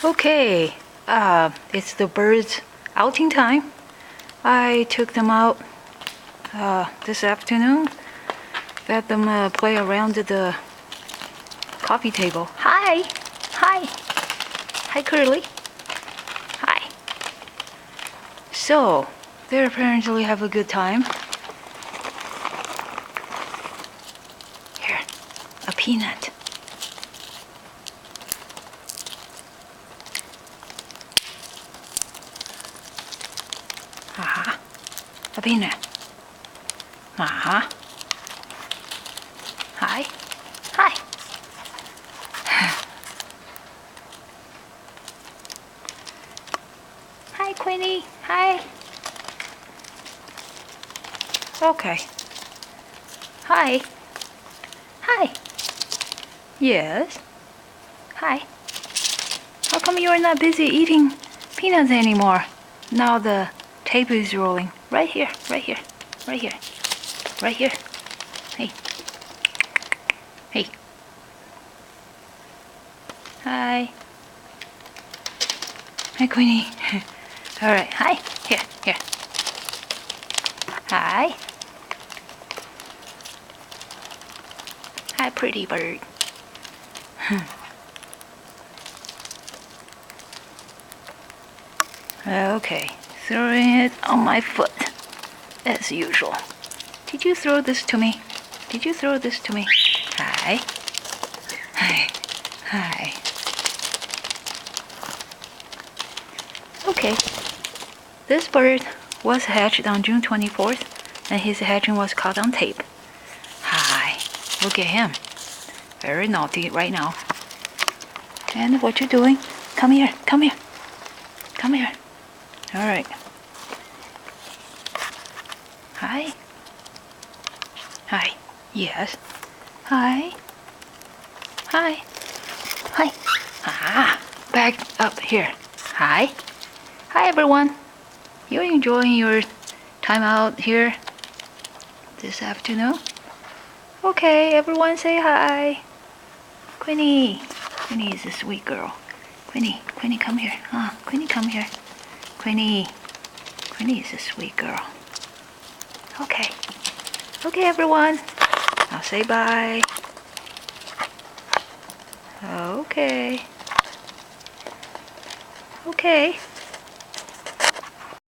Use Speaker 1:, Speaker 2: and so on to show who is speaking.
Speaker 1: Okay, it's the birds' outing time. I took them out this afternoon. Let them play around the coffee table. Hi! Hi! Hi, Curly. Hi. So, they apparently have a good time. Here, a peanut. A peanut. Hi. Hi. Hi, Queenie. Hi. Okay. Hi. Hi. Yes. Hi. How come you're not busy eating peanuts anymore? Now the tape is rolling. Right here, right here, right here, right here. Hey. Hey. Hi. Hi, Queenie. All right. Hi. Here, here. Hi. Hi, pretty bird. Okay, throwing it on my foot, as usual. Did you throw this to me? Did you throw this to me? Hi. Hi. Hi. Okay. This bird was hatched on June 24th, and his hatching was caught on tape. Hi. Look at him. Very naughty right now. And what you doing? Come here. Come here. Come here. All right. Hi. Hi. Yes. Hi. Hi. Hi. Back up here. Hi. Hi, everyone. You enjoying your time out here this afternoon? Okay, everyone say hi. Queenie. Queenie is a sweet girl. Queenie, come here. Queenie, come here. Queenie is a sweet girl. Okay. Okay, everyone. Now say bye. Okay. Okay.